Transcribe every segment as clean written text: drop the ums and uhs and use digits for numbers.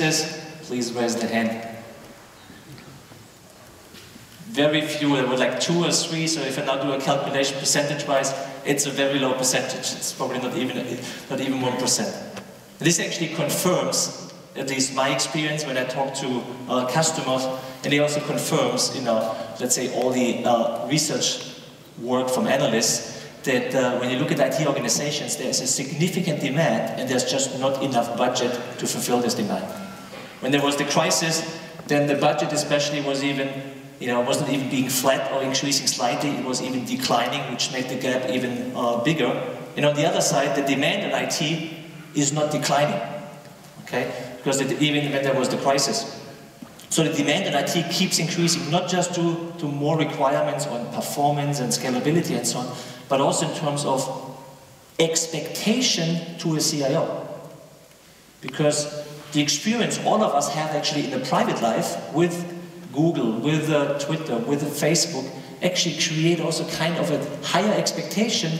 cases? Please raise the hand. Very few, there were like 2 or 3, so if I now do a calculation percentage-wise, it's a very low percentage. It's probably not even 1%. This actually confirms, at least my experience when I talk to customers, and it also confirms, let's say all the research work from analysts, that when you look at IT organizations, there's a significant demand, and there's just not enough budget to fulfill this demand. When there was the crisis, then the budget especially was even wasn't even being flat or increasing slightly, it was even declining, which made the gap even bigger. And on the other side, the demand in IT is not declining, okay? Because even when there was the crisis. So the demand in IT keeps increasing, not just due to more requirements on performance and scalability and so on, but also in terms of expectation to a CIO. Because the experience all of us have actually in the private life with Google, with Twitter, with Facebook, actually create also kind of a higher expectation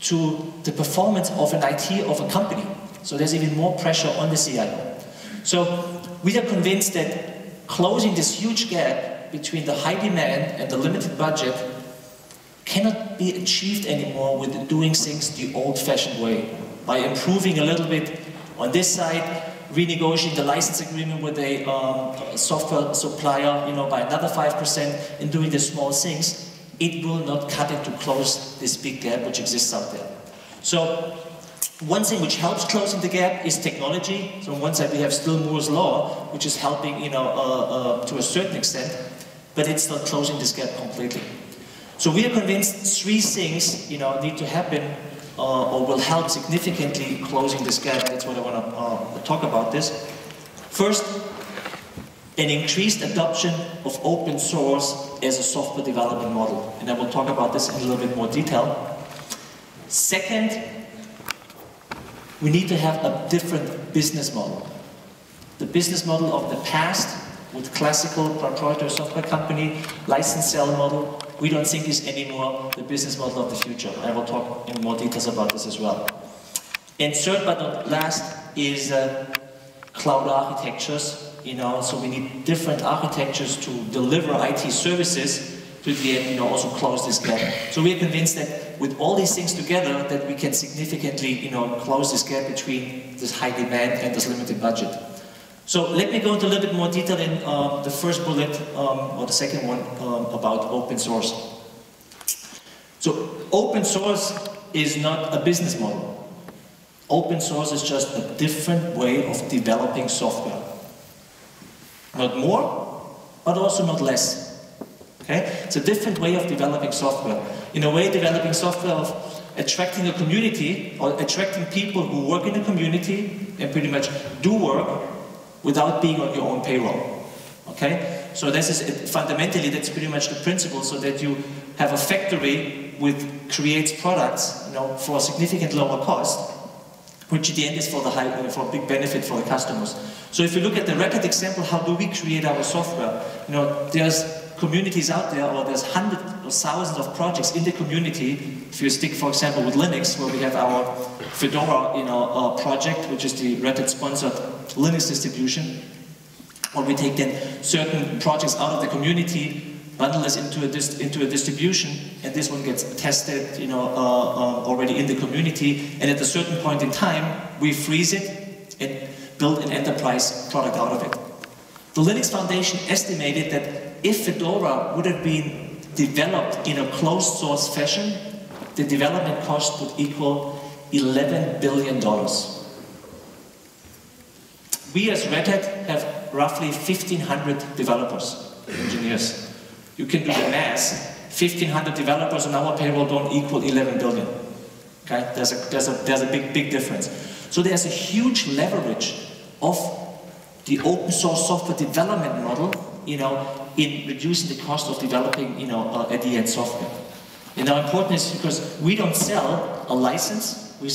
to the performance of an IT of a company. So there's even more pressure on the CIO. So we are convinced that closing this huge gap between the high demand and the limited budget cannot be achieved anymore with doing things the old-fashioned way, by improving a little bit on this side, renegotiating the license agreement with a software supplier, by another 5%, and doing the small things. It will not cut it to close this big gap which exists out there. So one thing which helps closing the gap is technology. So on one side we have still Moore's law, which is helping, to a certain extent, but it's not closing this gap completely. So we are convinced 3 things, need to happen or will help significantly closing this gap. That's what I want to talk about this. First, an increased adoption of open source as a software development model. And I will talk about this in a little bit more detail. Second, we need to have a different business model. The business model of the past, with classical proprietary software company, license sell model, we don't think is anymore the business model of the future. I will talk in more details about this as well. And third but not last is cloud architectures. So we need different architectures to deliver IT services to the end, also close this gap. So we are convinced that with all these things together, that we can significantly, close this gap between this high demand and this limited budget. So let me go into a little bit more detail in the first bullet, or the second one, about open source. So open source is not a business model. Open source is just a different way of developing software. Not more, but also not less. Okay? It's a different way of developing software. In a way, developing software of attracting a community, or attracting people who work in the community and pretty much do work without being on your own payroll. Okay? So this is fundamentally, that's pretty much the principle, so that you have a factory which creates products, for a significant lower cost, which at the end is for a big benefit for the customers. So if you look at the Red Hat example, how do we create our software? There's communities out there, or there's hundreds or thousands of projects in the community. If you stick, for example, with Linux, where we have our Fedora, project, which is the Red Hat sponsored Linux distribution, or we take then certain projects out of the community, bundle this into a distribution, and this one gets tested, already in the community, and at a certain point in time, we freeze it and build an enterprise product out of it. The Linux Foundation estimated that if Fedora would have been developed in a closed source fashion, the development cost would equal $11 billion. We as Red Hat have roughly 1,500 developers, engineers. You can do the math. 1,500 developers on our payroll don't equal 11 billion. Okay? There's a big difference. So there's a huge leverage of the open source software development model, in reducing the cost of developing, at the end software. And now important is because we don't sell a license, we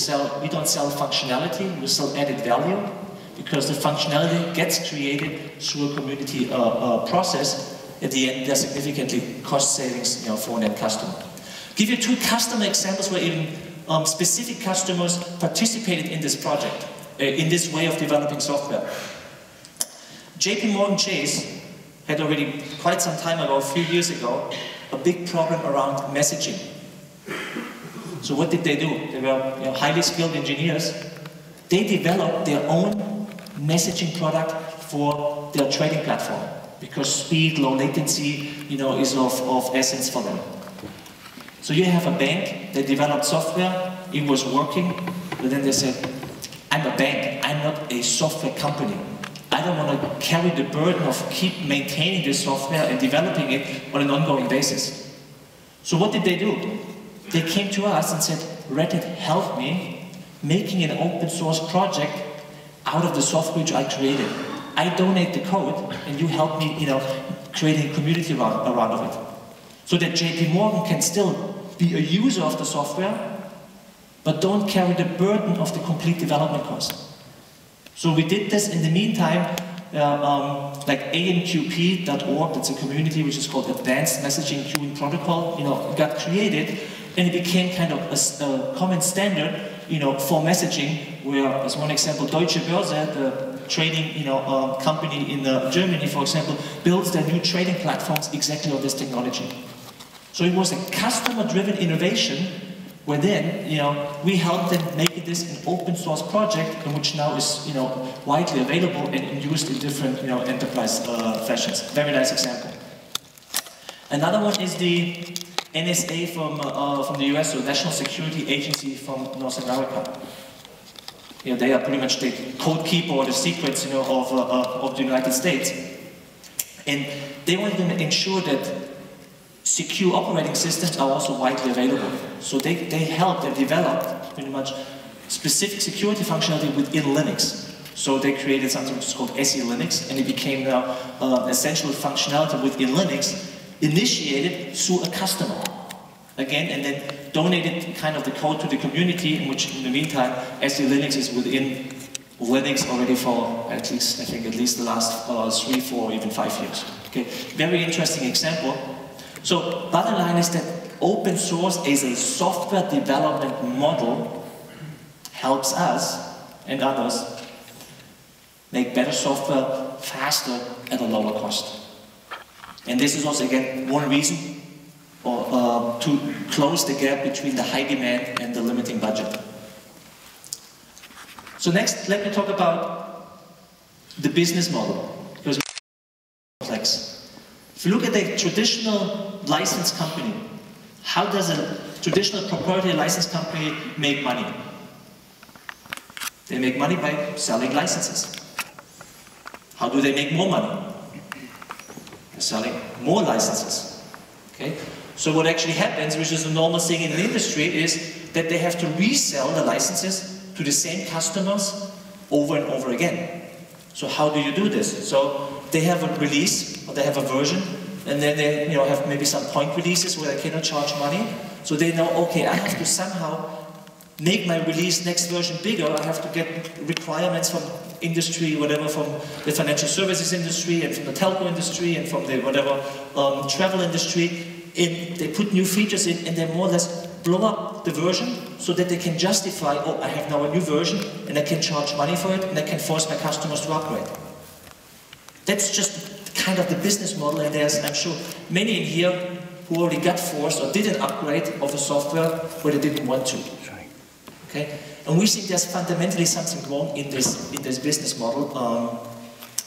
don't sell functionality, we sell added value, because the functionality gets created through a community process. At the end, there's significantly cost savings, for an end customer. Give you 2 customer examples where even specific customers participated in this project, in this way of developing software. JP Morgan Chase had already quite some time ago, a few years ago, a big problem around messaging. So what did they do? They were highly skilled engineers. They developed their own messaging product for their trading platform because speed, low latency, is of essence for them. So you have a bank, they developed software, it was working, but then they said, I'm a bank, I'm not a software company. I don't want to carry the burden of keep maintaining this software and developing it on an ongoing basis. So what did they do? They came to us and said, Red Hat, help me making an open source project out of the software which I created. I donate the code and you help me, creating a community around of it. So that JP Morgan can still be a user of the software, but don't carry the burden of the complete development cost. So we did this in the meantime, like amqp.org, that's a community which is called Advanced Messaging Queuing Protocol, got created, and it became kind of a common standard, for messaging, where, as one example, Deutsche Börse, the trading, company in Germany, for example, builds their new trading platforms exactly on this technology. So it was a customer-driven innovation where then, we helped them make this an open source project, and which now is, widely available and used in different, enterprise fashions. Very nice example. Another one is the NSA from the US, so National Security Agency from North America. They are pretty much the code keeper or the secrets, of the United States. And they wanted to ensure that secure operating systems are also widely available. So they helped and developed pretty much specific security functionality within Linux. So they created something which is called SELinux, and it became now essential functionality within Linux, initiated through a customer. Again, and then donated kind of the code to the community, in which in the meantime, SELinux is within Linux already for at least, I think, at least the last 3, 4, even 5 years. Okay, very interesting example. So, bottom line is that open source as a software development model helps us and others make better software faster at a lower cost. And this is also, again, one reason to close the gap between the high demand and the limiting budget. So next, let me talk about the business model, because it's complex. If you look at a traditional license company, how does a traditional proprietary license company make money? They make money by selling licenses. How do they make more money? By selling more licenses. Okay? So what actually happens, which is a normal thing in the industry, is that they have to resell the licenses to the same customers over and over again. So how do you do this? So they have a release, or they have a version, and then they have maybe some point releases where they cannot charge money. So they know, okay, I have to somehow make my release next version bigger. I have to get requirements from industry, whatever, from the financial services industry, and from the telco industry, and from the whatever travel industry. And they put new features in, and they more or less blow up the version so that they can justify, oh, I have now a new version, and I can charge money for it, and I can force my customers to upgrade. That's just kind of the business model, and there's, I'm sure, many in here who already got forced or did an upgrade of the software where they didn't want to. Okay? And we think there's fundamentally something wrong in this business model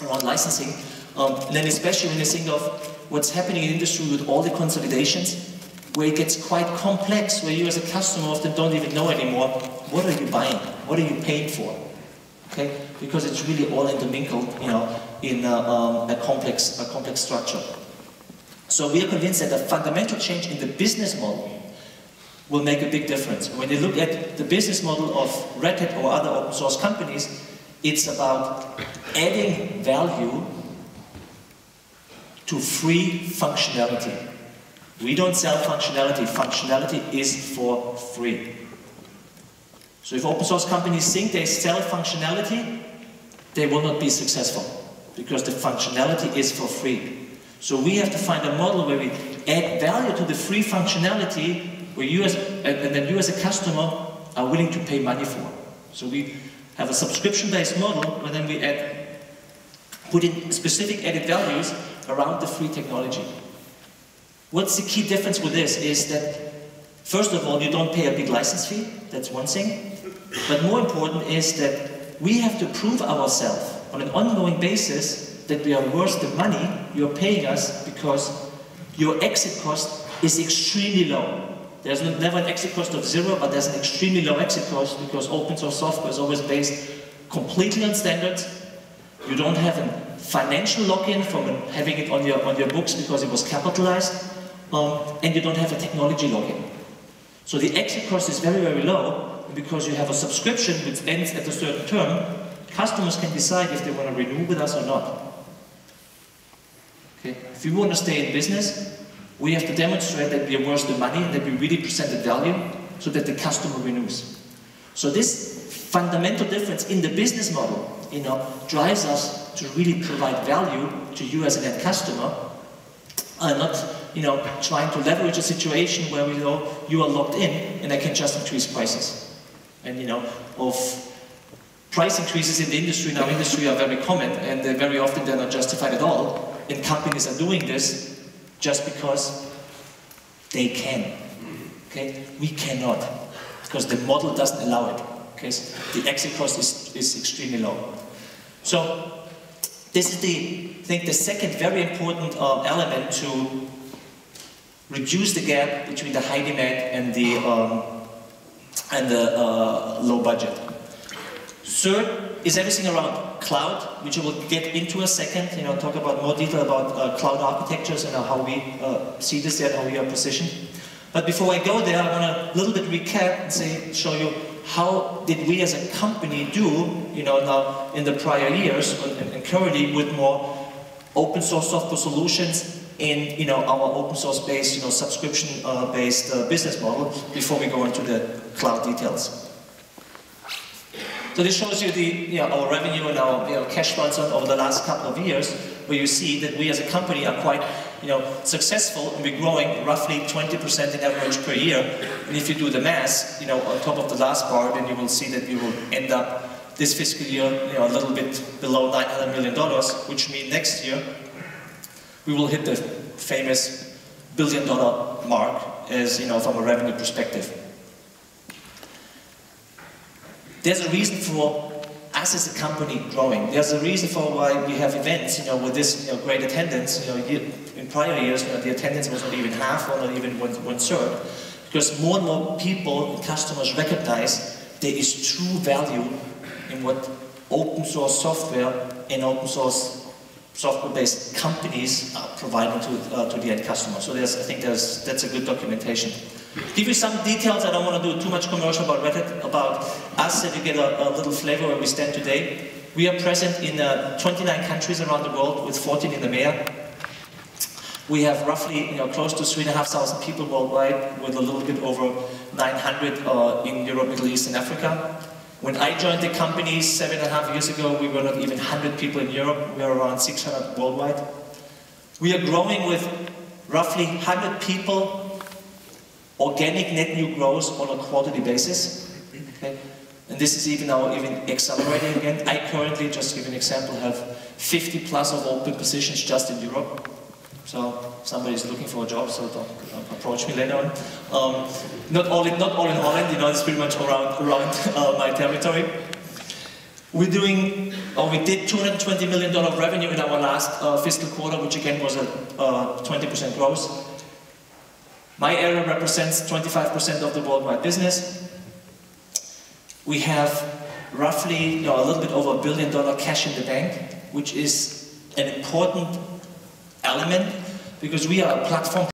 around licensing. And then especially when you think of what's happening in industry with all the consolidations, where it gets quite complex, where you as a customer often don't even know anymore, what are you buying? What are you paying for? Okay? Because it's really all intermingled, in a complex structure. So we are convinced that a fundamental change in the business model will make a big difference. When you look at the business model of Red Hat or other open source companies, it's about adding value to free functionality. We don't sell functionality. Functionality is for free. So if open source companies think they sell functionality, they will not be successful, because the functionality is for free. So we have to find a model where we add value to the free functionality, where you as a customer are willing to pay money for. So we have a subscription-based model where then we add putting specific added values around the free technology. What's the key difference with this is that, first of all, you don't pay a big license fee, that's one thing. But more important is that we have to prove ourselves on an ongoing basis that we are worth the money you're paying us, because your exit cost is extremely low. There's never an exit cost of zero, but there's an extremely low exit cost because open source software is always based completely on standards. You don't have a financial lock-in from having it on your books because it was capitalized, and you don't have a technology lock-in. So the exit cost is very, very low, and because you have a subscription which ends at a certain term, customers can decide if they want to renew with us or not. Okay? If we want to stay in business, we have to demonstrate that we are worth the money and that we really presented value so that the customer renews. So this fundamental difference in the business model, drives us to really provide value to you as an end customer, and not, trying to leverage a situation where we know you are locked in and I can just increase prices. And of price increases in the industry, in our industry, are very common, and very often they're not justified at all. And companies are doing this just because they can. Okay? We cannot, because the model doesn't allow it. Okay? So the exit cost is extremely low. So this is I think the second very important element to reduce the gap between the high demand and the low budget. Third is everything around cloud, which I will get into a second, talk about more detail about cloud architectures and how we see this there, how we are positioned. But before I go there, I want to a little bit recap and show you how did we as a company do, now in the prior years and currently with more open source software solutions in, our open source based, subscription based business model before we go into the cloud details. So this shows you our revenue and our cash balance over the last couple of years, where you see that we as a company are quite successful, and we're growing roughly 20% in average per year. And if you do the math, on top of the last bar, then you will see that we will end up this fiscal year, a little bit below $900 million, which means next year we will hit the famous $1 billion mark, as from a revenue perspective. There's a reason for us as a company growing. There's a reason for why we have events, with this great attendance. In prior years, the attendance was not even half or not even one third, because more and more people and customers recognize there is true value in what open source software and open source software-based companies are providing to the end customer. So I think that's a good documentation. Give you some details. I don't want to do too much commercial about Red Hat, about us, so you get a little flavor where we stand today. We are present in 29 countries around the world, with 14 in EMEA. We have roughly close to 3,500 people worldwide, with a little bit over 900 in Europe, Middle East, and Africa. When I joined the company 7.5 years ago, we were not even 100 people in Europe. We are around 600 worldwide. We are growing with roughly 100 people. Organic net new growth on a quarterly basis, okay? And this is even now accelerating again. I currently, just to give an example, have 50 plus of open positions just in Europe. So somebody's looking for a job, so don't approach me later on. Not all in Holland, it's pretty much around my territory. We did $220 million revenue in our last fiscal quarter, which again was a 20% growth. My area represents 25% of the worldwide business. We have roughly a little bit over $1 billion cash in the bank, which is an important element, because we are a platform